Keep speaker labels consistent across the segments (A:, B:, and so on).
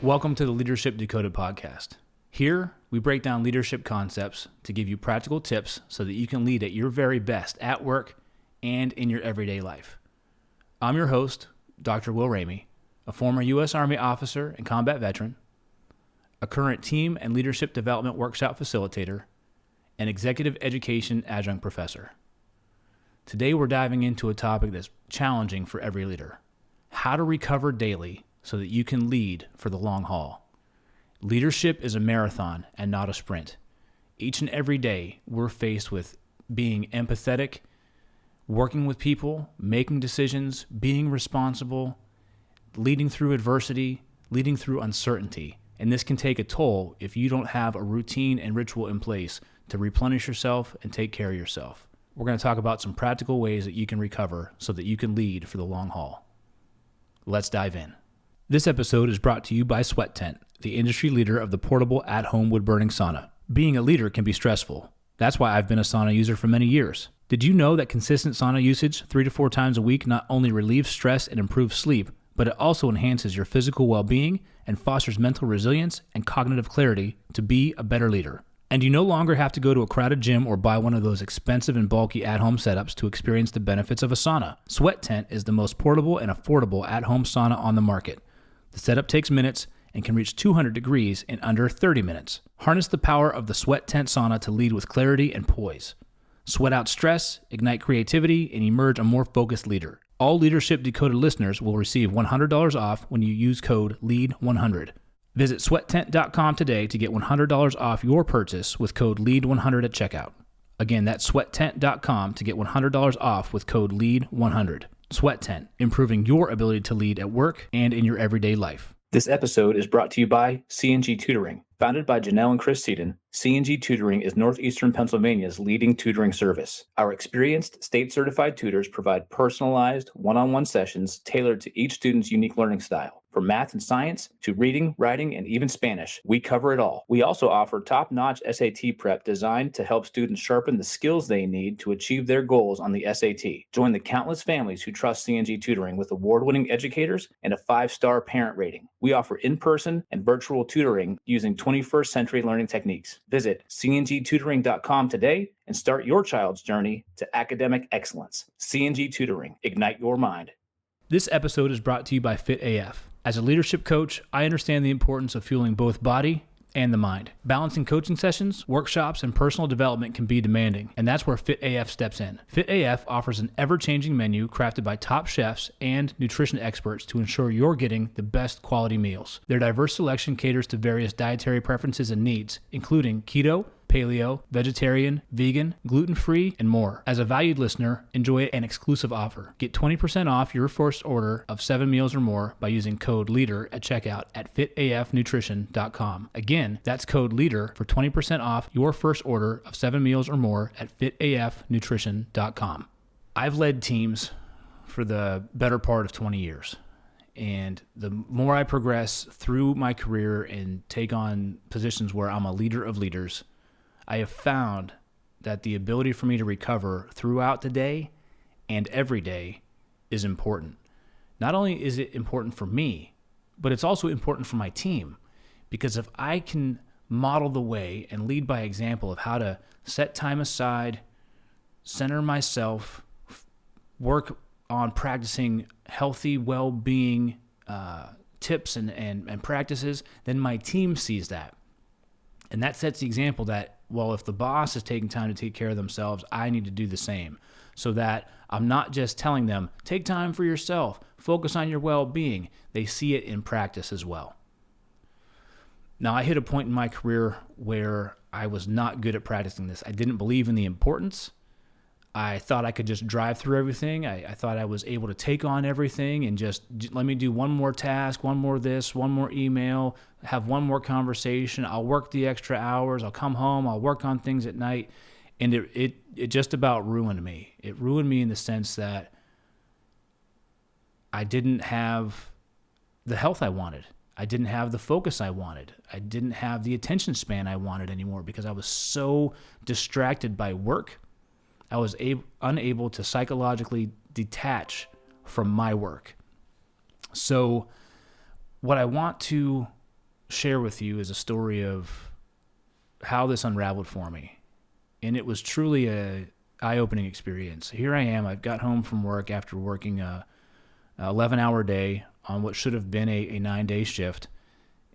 A: Welcome to the Leadership Decoded podcast. Here, we break down leadership concepts to give you practical tips so that you can lead at your very best at work and in your everyday life. I'm your host, Dr. Will Ramey, a former U.S. Army officer and combat veteran, a current team and leadership development workshop facilitator, and Executive Education Adjunct Professor. Today, we're diving into a topic that's challenging for every leader: how to recover daily so that you can lead for the long haul. Leadership is a marathon and not a sprint. Each and every day, we're faced with being empathetic, working with people, making decisions, being responsible, leading through adversity, leading through uncertainty. And this can take a toll if you don't have a routine and ritual in place to replenish yourself and take care of yourself. We're going to talk about some practical ways that you can recover so that you can lead for the long haul. Let's dive in. This episode is brought to you by Sweat Tent, the industry leader of the portable at-home wood-burning sauna. Being a leader can be stressful. That's why I've been a sauna user for many years. Did you know that consistent sauna usage 3 to 4 times a week not only relieves stress and improves sleep, but it also enhances your physical well-being and fosters mental resilience and cognitive clarity to be a better leader? And you no longer have to go to a crowded gym or buy one of those expensive and bulky at-home setups to experience the benefits of a sauna. Sweat Tent is the most portable and affordable at-home sauna on the market. The setup takes minutes and can reach 200 degrees in under 30 minutes. Harness the power of the Sweat Tent sauna to lead with clarity and poise. Sweat out stress, ignite creativity, and emerge a more focused leader. All Leadership Decoded listeners will receive $100 off when you use code LEAD100. Visit sweattent.com today to get $100 off your purchase with code LEAD100 at checkout. Again, that's sweattent.com to get $100 off with code LEAD100. Sweat Tent, improving your ability to lead at work and in your everyday life. This episode is brought to you by C&G Tutoring. Founded by Janelle and Chris Seaton, C&G Tutoring is Northeastern Pennsylvania's leading tutoring service. Our experienced, state-certified tutors provide personalized, one-on-one sessions tailored to each student's unique learning style. From math and science to reading, writing, and even Spanish, we cover it all. We also offer top-notch SAT prep designed to help students sharpen the skills they need to achieve their goals on the SAT. Join the countless families who trust C&G Tutoring with award-winning educators and a 5-star parent rating. We offer in-person and virtual tutoring using 21st century learning techniques. Visit cngtutoring.com today and start your child's journey to academic excellence. C&G Tutoring, ignite your mind. This episode is brought to you by Fit AF. As a leadership coach, I understand the importance of fueling both body and the mind. Balancing coaching sessions, workshops, and personal development can be demanding, and that's where Fit AF steps in. Fit AF offers an ever-changing menu crafted by top chefs and nutrition experts to ensure you're getting the best quality meals. Their diverse selection caters to various dietary preferences and needs, including keto, paleo, vegetarian, vegan, gluten-free, and more. As a valued listener, enjoy an exclusive offer. Get 20% off your first order of 7 meals or more by using code LEADER at checkout at fitafnutrition.com. Again, that's code LEADER for 20% off your first order of 7 meals or more at fitafnutrition.com. I've led teams for the better part of 20 years. And the more I progress through my career and take on positions where I'm a leader of leaders, I have found that the ability for me to recover throughout the day and every day is important. Not only is it important for me, but it's also important for my team, because if I can model the way and lead by example of how to set time aside, center myself, work on practicing healthy well-being tips and practices, then my team sees that. And that sets the example that, well, if the boss is taking time to take care of themselves, I need to do the same, so that I'm not just telling them, take time for yourself, focus on your well-being. They see it in practice as well. Now, I hit a point in my career where I was not good at practicing this. I didn't believe in the importance. I thought I could just drive through everything. I thought I was able to take on everything and just let me do one more task, one more this, one more email, have one more conversation. I'll work the extra hours. I'll come home. I'll work on things at night. And it just about ruined me. It ruined me in the sense that I didn't have the health I wanted. I didn't have the focus I wanted. I didn't have the attention span I wanted anymore because I was so distracted by work. I was unable to psychologically detach from my work. So what I want to share with you is a story of how this unraveled for me. And it was truly a eye-opening experience. Here I am. I've got home from work after working a 11-hour day on what should have been a 9-day shift.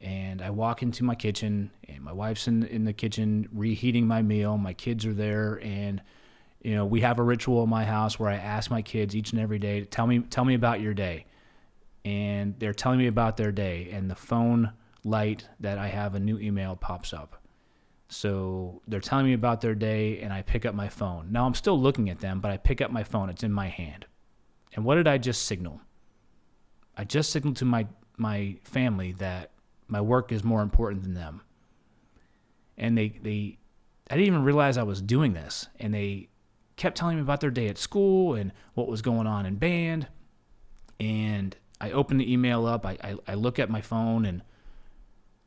A: And I walk into my kitchen, and my wife's in the kitchen reheating my meal. My kids are there, and we have a ritual in my house where I ask my kids each and every day to tell me about your day. And they're telling me about their day, and the phone light that I have a new email pops up. So they're telling me about their day, and I pick up my phone. Now I'm still looking at them, but I pick up my phone. It's in my hand. And what did I just signal? I just signaled to my family that my work is more important than them. And I didn't even realize I was doing this. And they kept telling me about their day at school and what was going on in band. And I open the email up. I look at my phone, and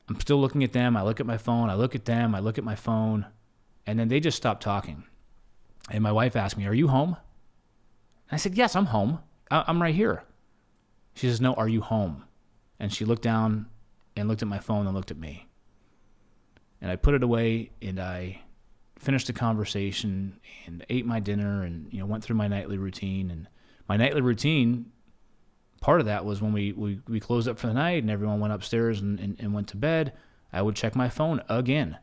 A: I'm still looking at them. I look at my phone. I look at them. I look at my phone. And then they just stopped talking. And my wife asked me, "Are you home?" And I said, "Yes, I'm home. I'm right here." She says, "No, are you home?" And she looked down and looked at my phone and looked at me. And I put it away, and I finished the conversation and ate my dinner and went through my nightly routine. And my nightly routine, part of that was when we closed up for the night and everyone went upstairs and went to bed, I would check my phone again.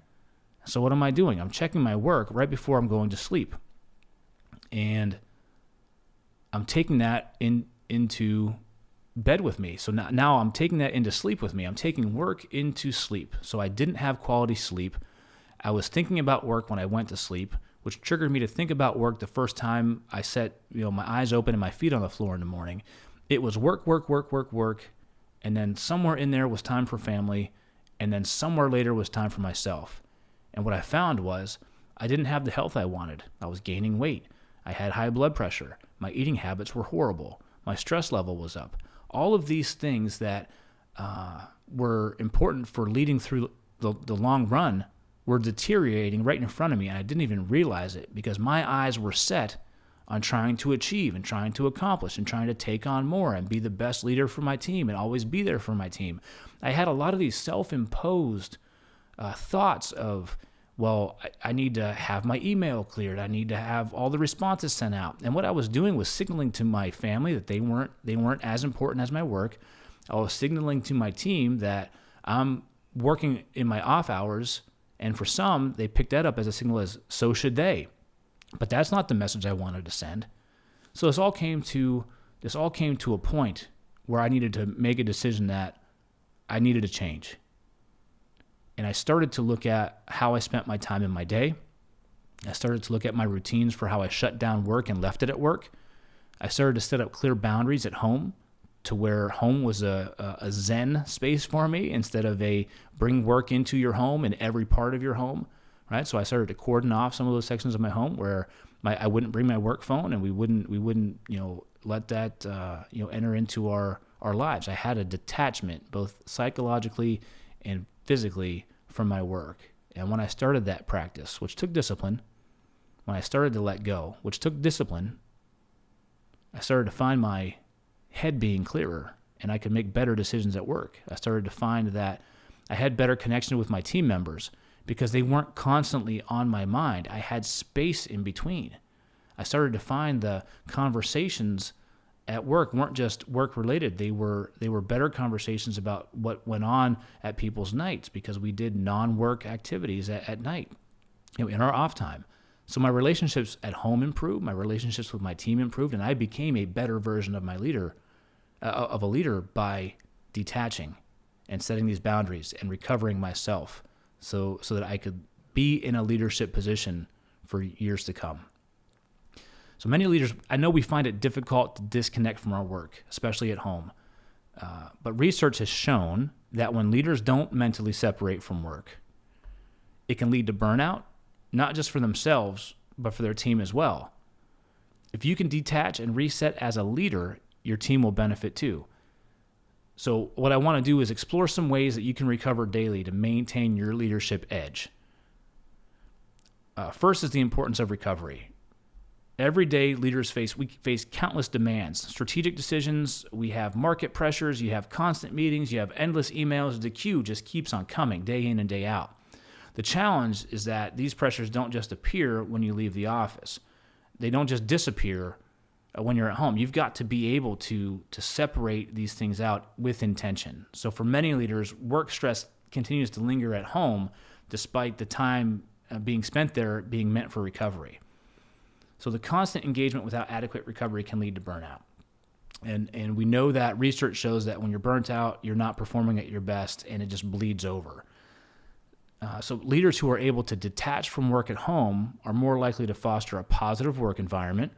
A: So what am I doing? I'm checking my work right before I'm going to sleep. And I'm taking that into bed with me. So now I'm taking that into sleep with me. I'm taking work into sleep. So I didn't have quality sleep. I was thinking about work when I went to sleep, which triggered me to think about work the first time I set my eyes open and my feet on the floor in the morning. It was work, and then somewhere in there was time for family, and then somewhere later was time for myself. And what I found was I didn't have the health I wanted. I was gaining weight. I had high blood pressure. My eating habits were horrible. My stress level was up. All of these things that were important for leading through the long run were deteriorating right in front of me, and I didn't even realize it because my eyes were set on trying to achieve and trying to accomplish and trying to take on more and be the best leader for my team and always be there for my team. I had a lot of these self-imposed thoughts of, well, I need to have my email cleared. I need to have all the responses sent out. And what I was doing was signaling to my family that they weren't as important as my work. I was signaling to my team that I'm working in my off hours, and for some, they picked that up as a signal as so should they. But that's not the message I wanted to send. So this all came to a point where I needed to make a decision that I needed to change. And I started to look at how I spent my time in my day. I started to look at my routines for how I shut down work and left it at work. I started to set up clear boundaries at home to where home was a zen space for me instead of a bring work into your home and every part of your home. Right, so I started to cordon off some of those sections of my home where I wouldn't bring my work phone, and we wouldn't let that enter into our lives. I had a detachment both psychologically and physically from my work. And when I started that practice, which took discipline, when I started to let go, which took discipline, I started to find my head being clearer, and I could make better decisions at work. I started to find that I had better connection with my team members, because they weren't constantly on my mind. I had space in between. I started to find the conversations at work weren't just work-related. They were better conversations about what went on at people's nights because we did non-work activities at night, in our off time. So my relationships at home improved, my relationships with my team improved, and I became a better version of a leader by detaching and setting these boundaries and recovering myself. So that I could be in a leadership position for years to come. So many leaders, I know we find it difficult to disconnect from our work, especially at home. But research has shown that when leaders don't mentally separate from work, it can lead to burnout, not just for themselves, but for their team as well. If you can detach and reset as a leader, your team will benefit too. So what I want to do is explore some ways that you can recover daily to maintain your leadership edge. First is the importance of recovery. Every day, we face countless demands, strategic decisions. We have market pressures. You have constant meetings. You have endless emails. The queue just keeps on coming day in and day out. The challenge is that these pressures don't just appear when you leave the office. They don't just disappear when you're at home. You've got to be able to separate these things out with intention. So for many leaders, work stress continues to linger at home despite the time being spent there being meant for recovery. So the constant engagement without adequate recovery can lead to burnout. And we know that research shows that when you're burnt out, you're not performing at your best, and it just bleeds over. So leaders who are able to detach from work at home are more likely to foster a positive work environment,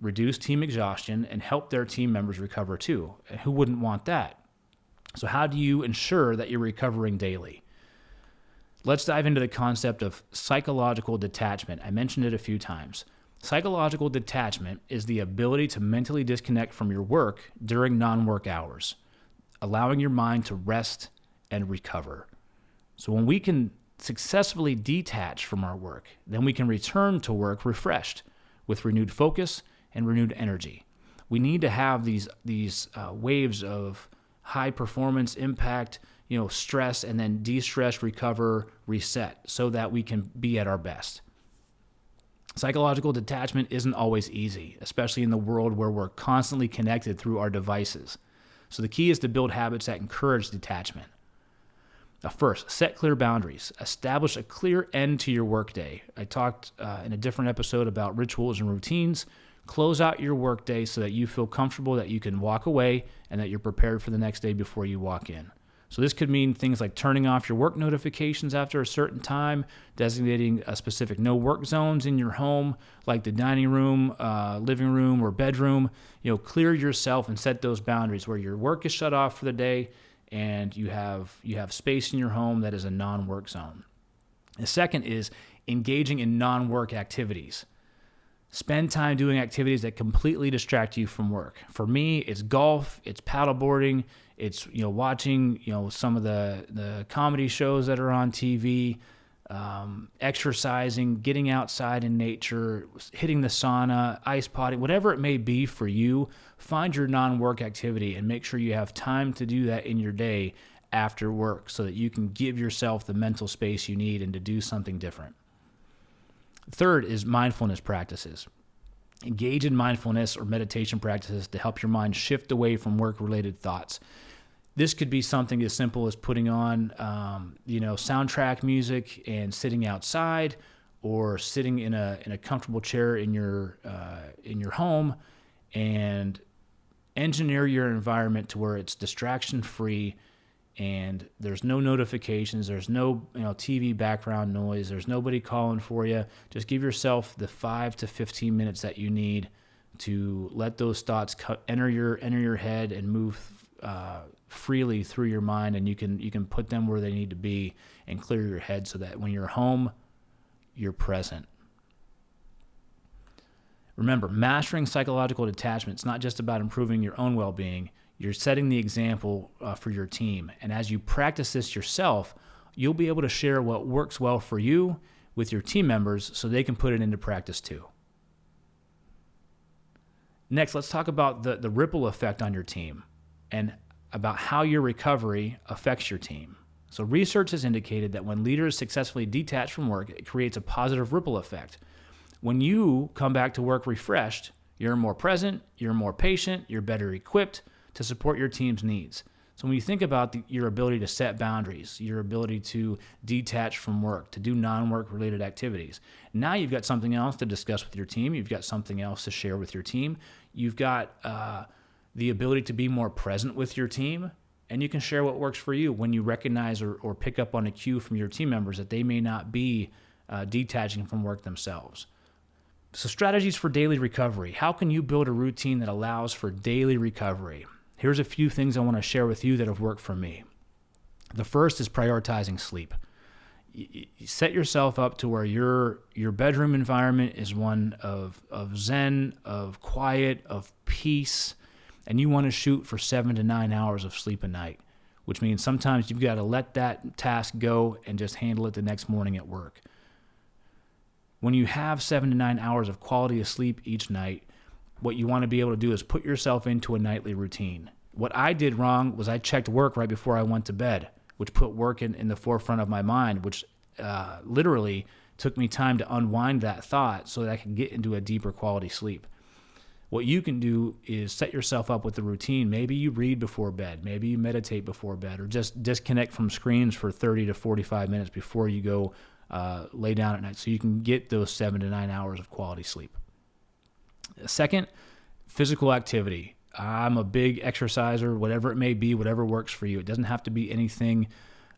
A: reduce team exhaustion, and help their team members recover too. And who wouldn't want that? So how do you ensure that you're recovering daily? Let's dive into the concept of psychological detachment. I mentioned it a few times. Psychological detachment is the ability to mentally disconnect from your work during non-work hours, allowing your mind to rest and recover. So when we can successfully detach from our work, then we can return to work refreshed with renewed focus and renewed energy. We need to have these waves of high performance impact, stress, and then de-stress, recover, reset, so that we can be at our best. Psychological detachment isn't always easy, especially in the world where we're constantly connected through our devices. So the key is to build habits that encourage detachment. First, set clear boundaries. Establish a clear end to your workday. I talked in a different episode about rituals and routines. Close out your workday so that you feel comfortable that you can walk away and that you're prepared for the next day before you walk in. So this could mean things like turning off your work notifications after a certain time, designating a specific no work zones in your home, like the dining room, living room, or bedroom. Clear yourself and set those boundaries where your work is shut off for the day and you have space in your home that is a non-work zone. The second is engaging in non-work activities. Spend time doing activities that completely distract you from work. For me, it's golf, it's paddleboarding, it's watching some of the comedy shows that are on TV, exercising, getting outside in nature, hitting the sauna, ice potting, whatever it may be for you. Find your non-work activity and make sure you have time to do that in your day after work so that you can give yourself the mental space you need and to do something different. Third is mindfulness practices. Engage in mindfulness or meditation practices to help your mind shift away from work-related thoughts. This could be something as simple as putting on, soundtrack music and sitting outside, or sitting in a comfortable chair in your home, and engineer your environment to where it's distraction-free. And there's no notifications, there's no TV background noise, there's nobody calling for you. Just give yourself the 5 to 15 minutes that you need to let those thoughts enter your head and move freely through your mind, and you can put them where they need to be and clear your head so that when you're home, you're present. Remember, mastering psychological detachment is not just about improving your own well-being. You're setting the example for your team. And as you practice this yourself, you'll be able to share what works well for you with your team members so they can put it into practice too. Next, let's talk about the ripple effect on your team and about how your recovery affects your team. So research has indicated that when leaders successfully detach from work, it creates a positive ripple effect. When you come back to work refreshed, you're more present, you're more patient, you're better equipped to support your team's needs. So when you think about your ability to set boundaries, your ability to detach from work, to do non-work related activities, now you've got something else to discuss with your team. You've got something else to share with your team. You've got the ability to be more present with your team, and you can share what works for you when you recognize or pick up on a cue from your team members that they may not be detaching from work themselves. So strategies for daily recovery. How can you build a routine that allows for daily recovery? Here's a few things I want to share with you that have worked for me. The first is prioritizing sleep. You set yourself up to where your bedroom environment is one of zen, of quiet, of peace, and you want to shoot for 7 to 9 hours of sleep a night, which means sometimes you've got to let that task go and just handle it the next morning at work. When you have 7 to 9 hours of quality of sleep each night, what you want to be able to do is put yourself into a nightly routine. What I did wrong was I checked work right before I went to bed, which put work in the forefront of my mind, which literally took me time to unwind that thought so that I could get into a deeper quality sleep. What you can do is set yourself up with a routine. Maybe you read before bed, maybe you meditate before bed, or just disconnect from screens for 30 to 45 minutes before you go lay down at night so you can get those 7 to 9 hours of quality sleep. Second, physical activity. I'm a big exerciser, whatever it may be, whatever works for you. It doesn't have to be anything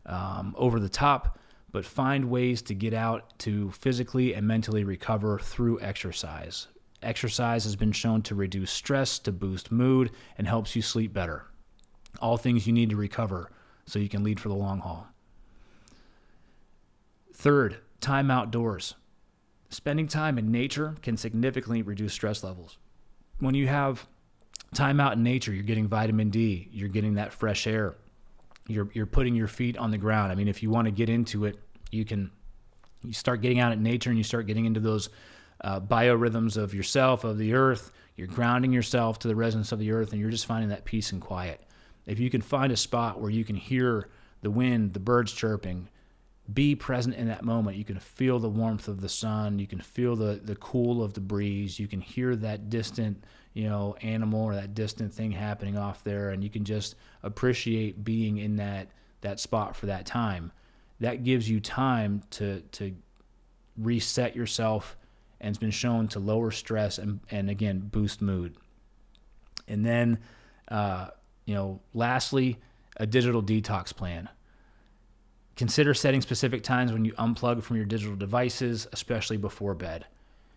A: over the top, but find ways to get out to physically and mentally recover through exercise. Exercise has been shown to reduce stress, to boost mood, and helps you sleep better. All things you need to recover so you can lead for the long haul. Third, time outdoors. Spending time in nature can significantly reduce stress levels. When you have time out in nature, you're getting vitamin D, you're getting that fresh air, you're putting your feet on the ground. I mean, if you want to get into it, you start getting out in nature and you start getting into those biorhythms of yourself, of the earth. You're grounding yourself to the resonance of the earth, and you're just finding that peace and quiet. If you can find a spot where you can hear the wind, the birds chirping, be present in that moment. You can feel the warmth of the sun. You can feel the cool of the breeze. You can hear that distant, animal or that distant thing happening off there, and you can just appreciate being in that spot for that time. That gives you time to reset yourself, and it's been shown to lower stress and again, boost mood. And then, lastly, a digital detox plan. Consider setting specific times when you unplug from your digital devices, especially before bed.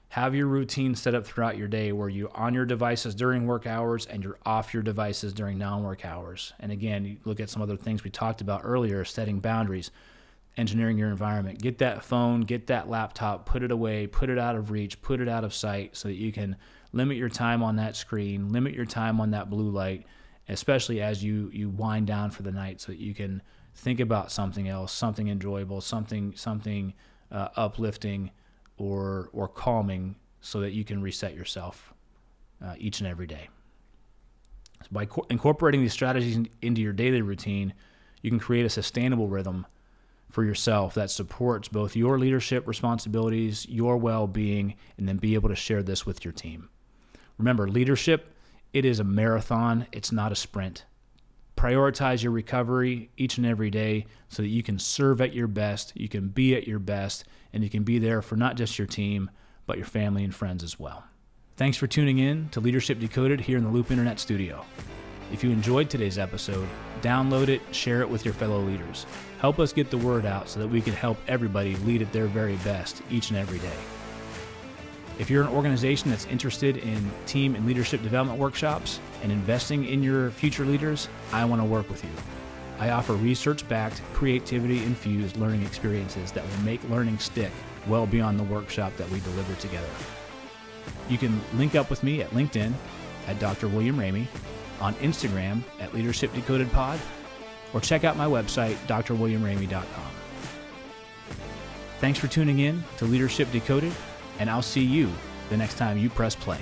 A: Have your routine set up throughout your day where you're on your devices during work hours and you're off your devices during non-work hours. And again, you look at some other things we talked about earlier, setting boundaries, engineering your environment. Get that phone, get that laptop, put it away, put it out of reach, put it out of sight so that you can limit your time on that screen, limit your time on that blue light, especially as you wind down for the night so that you can think about something else, something enjoyable, something uplifting or calming so that you can reset yourself each and every day. So by incorporating these strategies into your daily routine, you can create a sustainable rhythm for yourself that supports both your leadership responsibilities, your well-being, and then be able to share this with your team. Remember, leadership, it is a marathon. It's not a sprint. Prioritize your recovery each and every day so that you can serve at your best, you can be at your best, and you can be there for not just your team, but your family and friends as well. Thanks for tuning in to Leadership Decoded here in the Loop Internet Studio. If you enjoyed today's episode, download it, share it with your fellow leaders. Help us get the word out so that we can help everybody lead at their very best each and every day. If you're an organization that's interested in team and leadership development workshops and investing in your future leaders, I want to work with you. I offer research-backed, creativity-infused learning experiences that will make learning stick well beyond the workshop that we deliver together. You can link up with me at LinkedIn at Dr. William Ramey, on Instagram at Leadership Decoded Pod, or check out my website, drwilliamramey.com. Thanks for tuning in to Leadership Decoded, and I'll see you the next time you press play.